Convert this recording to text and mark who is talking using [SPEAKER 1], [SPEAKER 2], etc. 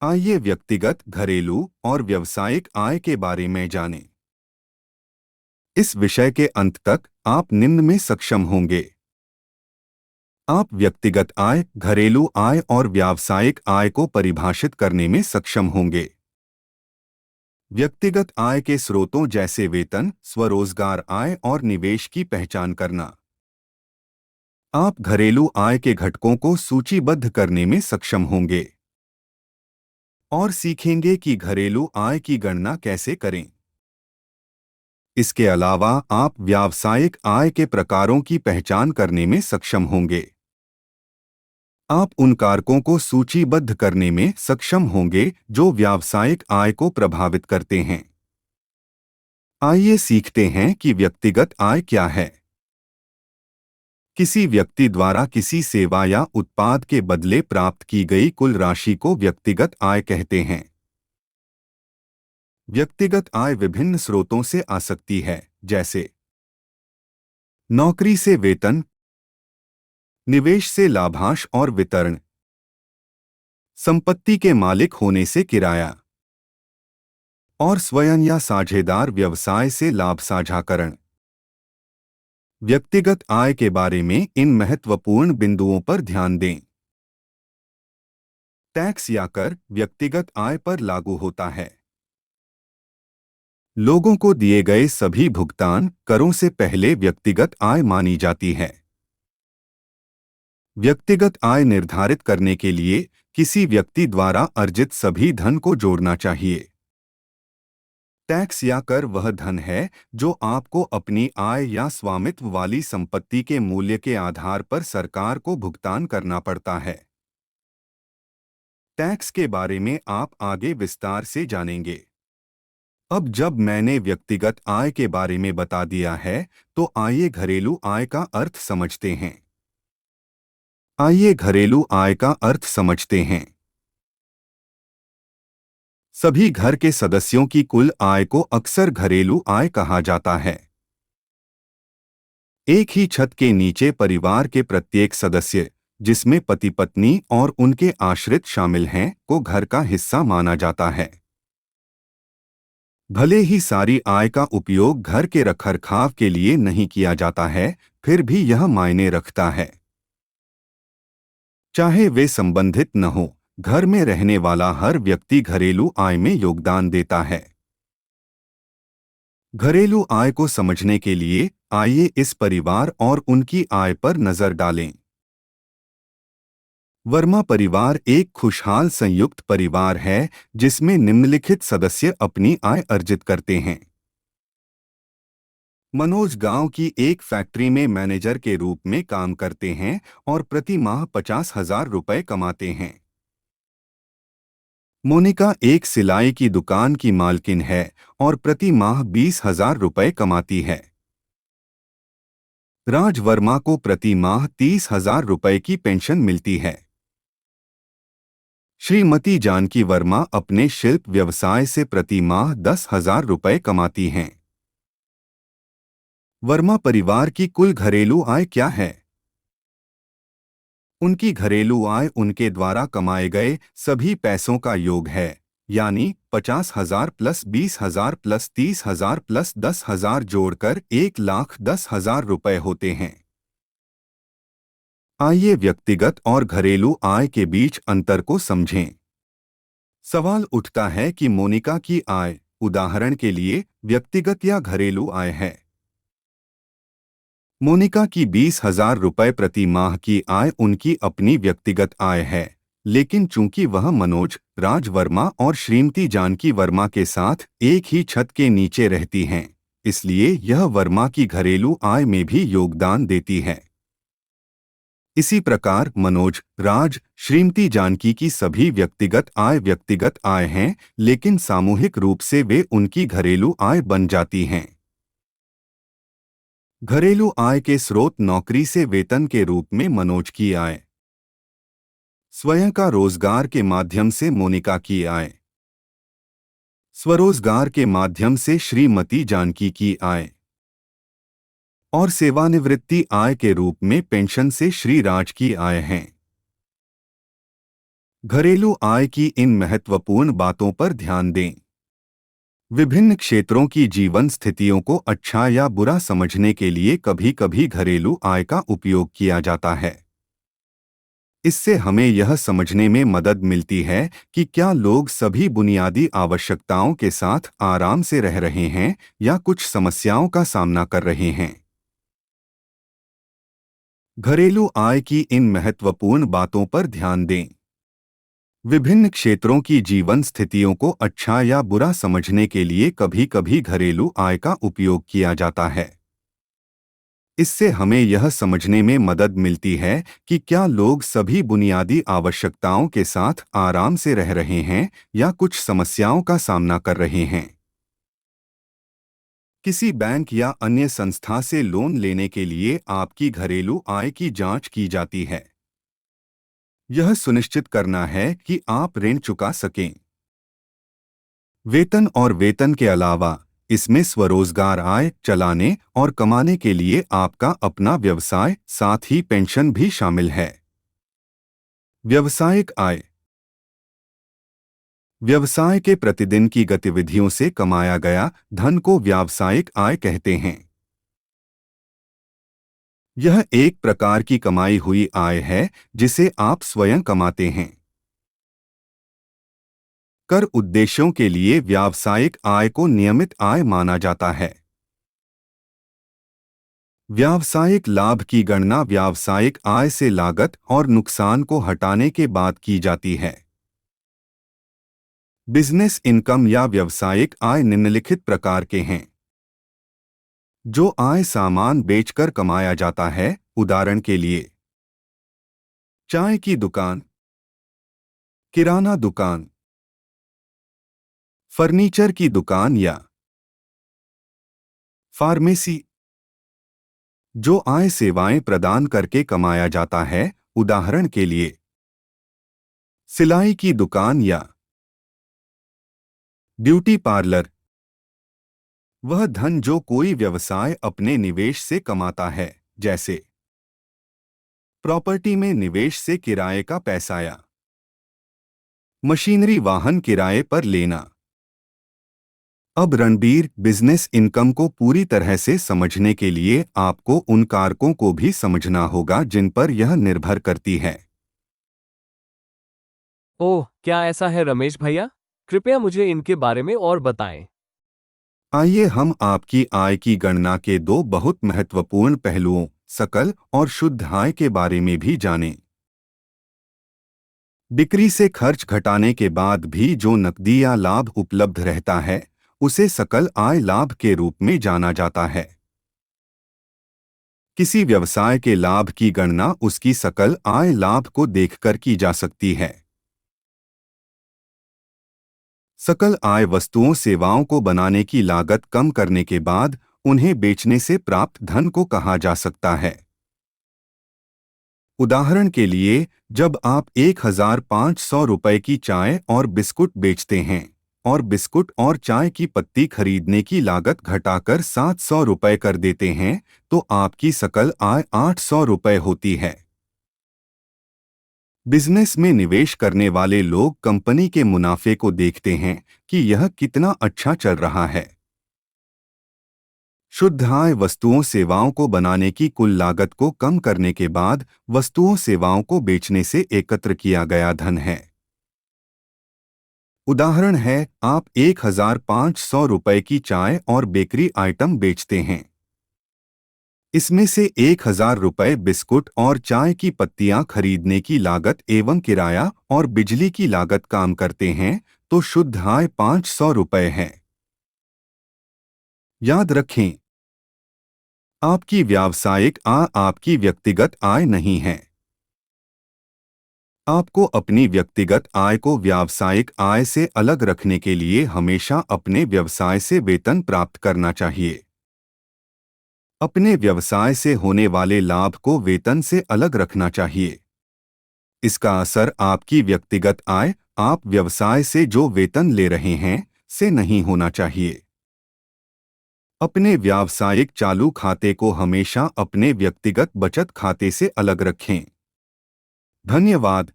[SPEAKER 1] आइए व्यक्तिगत, घरेलू और व्यावसायिक आय के बारे में जानें। इस विषय के अंत तक आप निम्न में सक्षम होंगे। आप व्यक्तिगत आय, घरेलू आय और व्यावसायिक आय को परिभाषित करने में सक्षम होंगे। व्यक्तिगत आय के स्रोतों जैसे वेतन, स्वरोजगार आय और निवेश की पहचान करना। आप घरेलू आय के घटकों को सूचीबद्ध करने में सक्षम होंगे और सीखेंगे कि घरेलू आय की गणना कैसे करें। इसके अलावा आप व्यावसायिक आय के प्रकारों की पहचान करने में सक्षम होंगे। आप उन कारकों को सूचीबद्ध करने में सक्षम होंगे जो व्यावसायिक आय को प्रभावित करते हैं। आइए सीखते हैं कि व्यक्तिगत आय क्या है। किसी व्यक्ति द्वारा किसी सेवा या उत्पाद के बदले प्राप्त की गई कुल राशि को व्यक्तिगत आय कहते हैं। व्यक्तिगत आय विभिन्न स्रोतों से आ सकती है, जैसे नौकरी से वेतन, निवेश से लाभांश और वितरण, संपत्ति के मालिक होने से किराया, और स्वयं या साझेदार व्यवसाय से लाभ साझाकरण। व्यक्तिगत आय के बारे में इन महत्वपूर्ण बिंदुओं पर ध्यान दें। टैक्स या कर व्यक्तिगत आय पर लागू होता है। लोगों को दिए गए सभी भुगतान करों से पहले व्यक्तिगत आय मानी जाती है। व्यक्तिगत आय निर्धारित करने के लिए किसी व्यक्ति द्वारा अर्जित सभी धन को जोड़ना चाहिए। टैक्स या कर वह धन है जो आपको अपनी आय या स्वामित्व वाली संपत्ति के मूल्य के आधार पर सरकार को भुगतान करना पड़ता है। टैक्स के बारे में आप आगे विस्तार से जानेंगे। अब जब मैंने व्यक्तिगत आय के बारे में बता दिया है, तो आइए घरेलू आय का अर्थ समझते हैं। आइए घरेलू आय का अर्थ समझते हैं। सभी घर के सदस्यों की कुल आय को अक्सर घरेलू आय कहा जाता है। एक ही छत के नीचे परिवार के प्रत्येक सदस्य, जिसमें पति पत्नी और उनके आश्रित शामिल हैं, को घर का हिस्सा माना जाता है। भले ही सारी आय का उपयोग घर के रखरखाव के लिए नहीं किया जाता है, फिर भी यह मायने रखता है। चाहे वे संबंधित न हो, घर में रहने वाला हर व्यक्ति घरेलू आय में योगदान देता है। घरेलू आय को समझने के लिए आइए इस परिवार और उनकी आय पर नजर डालें। वर्मा परिवार एक खुशहाल संयुक्त परिवार है जिसमें निम्नलिखित सदस्य अपनी आय अर्जित करते हैं। मनोज गांव की एक फैक्ट्री में मैनेजर के रूप में काम करते हैं और प्रति माह 50,000 रुपये कमाते हैं। मोनिका एक सिलाई की दुकान की मालकिन है और प्रति माह 20,000 रुपये कमाती है। राज वर्मा को प्रति माह 30,000 रुपये की पेंशन मिलती है। श्रीमती जानकी वर्मा अपने शिल्प व्यवसाय से प्रति माह 10,000 रुपये कमाती हैं। वर्मा परिवार की कुल घरेलू आय क्या है? उनकी घरेलू आय उनके द्वारा कमाए गए सभी पैसों का योग है, यानी 50,000 प्लस 20,000 प्लस 30,000 प्लस 10,000 जोड़कर 1,10,000 रुपये होते हैं। आइए व्यक्तिगत और घरेलू आय के बीच अंतर को समझें। सवाल उठता है कि मोनिका की आय, उदाहरण के लिए, व्यक्तिगत या घरेलू आय है। मोनिका की 20,000 रुपये प्रति माह की आय उनकी अपनी व्यक्तिगत आय है, लेकिन चूंकि वह मनोज, राज वर्मा और श्रीमती जानकी वर्मा के साथ एक ही छत के नीचे रहती हैं, इसलिए यह वर्मा की घरेलू आय में भी योगदान देती है। इसी प्रकार मनोज, राज, श्रीमती जानकी की सभी व्यक्तिगत आय हैं, लेकिन सामूहिक रूप से वे उनकी घरेलू आय बन जाती हैं। घरेलू आय के स्रोत नौकरी से वेतन के रूप में मनोज की आय, स्वयं का रोजगार के माध्यम से मोनिका की आय, स्वरोजगार के माध्यम से श्रीमती जानकी की आय और सेवानिवृत्ति आय के रूप में पेंशन से श्री राज की आय हैं। घरेलू आय की इन महत्वपूर्ण बातों पर ध्यान दें। विभिन्न क्षेत्रों की जीवन स्थितियों को अच्छा या बुरा समझने के लिए कभी-कभी घरेलू आय का उपयोग किया जाता है। इससे हमें यह समझने में मदद मिलती है कि क्या लोग सभी बुनियादी आवश्यकताओं के साथ आराम से रह रहे हैं या कुछ समस्याओं का सामना कर रहे हैं। घरेलू आय की इन महत्वपूर्ण बातों पर ध्यान दें। विभिन्न क्षेत्रों की जीवन स्थितियों को अच्छा या बुरा समझने के लिए कभी-कभी घरेलू आय का उपयोग किया जाता है। इससे हमें यह समझने में मदद मिलती है कि क्या लोग सभी बुनियादी आवश्यकताओं के साथ आराम से रह रहे हैं या कुछ समस्याओं का सामना कर रहे हैं। किसी बैंक या अन्य संस्था से लोन लेने के लिए आपकी घरेलू आय की जांच की जाती है। यह सुनिश्चित करना है कि आप ऋण चुका सकें। वेतन और वेतन के अलावा इसमें स्वरोजगार आय चलाने और कमाने के लिए आपका अपना व्यवसाय, साथ ही पेंशन भी शामिल है। व्यावसायिक आय। व्यवसाय के प्रतिदिन की गतिविधियों से कमाया गया धन को व्यावसायिक आय कहते हैं। यह एक प्रकार की कमाई हुई आय है जिसे आप स्वयं कमाते हैं। कर उद्देश्यों के लिए व्यावसायिक आय को नियमित आय माना जाता है। व्यावसायिक लाभ की गणना व्यावसायिक आय से लागत और नुकसान को हटाने के बाद की जाती है। बिजनेस इनकम या व्यावसायिक आय निम्नलिखित प्रकार के हैं। जो आय सामान बेचकर कमाया जाता है, उदाहरण के लिए चाय की दुकान, किराना दुकान, फर्नीचर की दुकान या फार्मेसी। जो आय सेवाएं प्रदान करके कमाया जाता है, उदाहरण के लिए सिलाई की दुकान या ब्यूटी पार्लर। वह धन जो कोई व्यवसाय अपने निवेश से कमाता है, जैसे प्रॉपर्टी में निवेश से किराए का पैसा या मशीनरी वाहन किराए पर लेना। अब रणबीर, बिजनेस इनकम को पूरी तरह से समझने के लिए आपको उन कारकों को भी समझना होगा जिन पर यह निर्भर करती है।
[SPEAKER 2] ओह, क्या ऐसा है रमेश भैया? कृपया मुझे इनके बारे में और बताएं।
[SPEAKER 1] आइए हम आपकी आय की गणना के दो बहुत महत्वपूर्ण पहलुओं, सकल और शुद्ध आय के बारे में भी जानें। बिक्री से खर्च घटाने के बाद भी जो नकदी या लाभ उपलब्ध रहता है, उसे सकल आय लाभ के रूप में जाना जाता है। किसी व्यवसाय के लाभ की गणना उसकी सकल आय लाभ को देखकर की जा सकती है। सकल आय वस्तुओं सेवाओं को बनाने की लागत कम करने के बाद उन्हें बेचने से प्राप्त धन को कहा जा सकता है। उदाहरण के लिए, जब आप 1,500 रुपए की चाय और बिस्कुट बेचते हैं और बिस्कुट और चाय की पत्ती खरीदने की लागत घटाकर 700 रुपए कर देते हैं, तो आपकी सकल आय 800 रुपए होती है। बिजनेस में निवेश करने वाले लोग कंपनी के मुनाफे को देखते हैं कि यह कितना अच्छा चल रहा है। शुद्ध आय वस्तुओं सेवाओं को बनाने की कुल लागत को कम करने के बाद वस्तुओं सेवाओं को बेचने से एकत्र किया गया धन है। उदाहरण है, आप 1,500 रुपए की चाय और बेकरी आइटम बेचते हैं। इसमें से 1,000 रुपए बिस्कुट और चाय की पत्तियां खरीदने की लागत एवं किराया और बिजली की लागत काम करते हैं, तो शुद्ध आय 500 रुपए है। याद रखें, आपकी व्यावसायिक आय आपकी व्यक्तिगत आय नहीं है। आपको अपनी व्यक्तिगत आय को व्यावसायिक आय से अलग रखने के लिए हमेशा अपने व्यवसाय से वेतन प्राप्त करना चाहिए। अपने व्यवसाय से होने वाले लाभ को वेतन से अलग रखना चाहिए। इसका असर आपकी व्यक्तिगत आय, आप व्यवसाय से जो वेतन ले रहे हैं, से नहीं होना चाहिए। अपने व्यावसायिक चालू खाते को हमेशा अपने व्यक्तिगत बचत खाते से अलग रखें। धन्यवाद।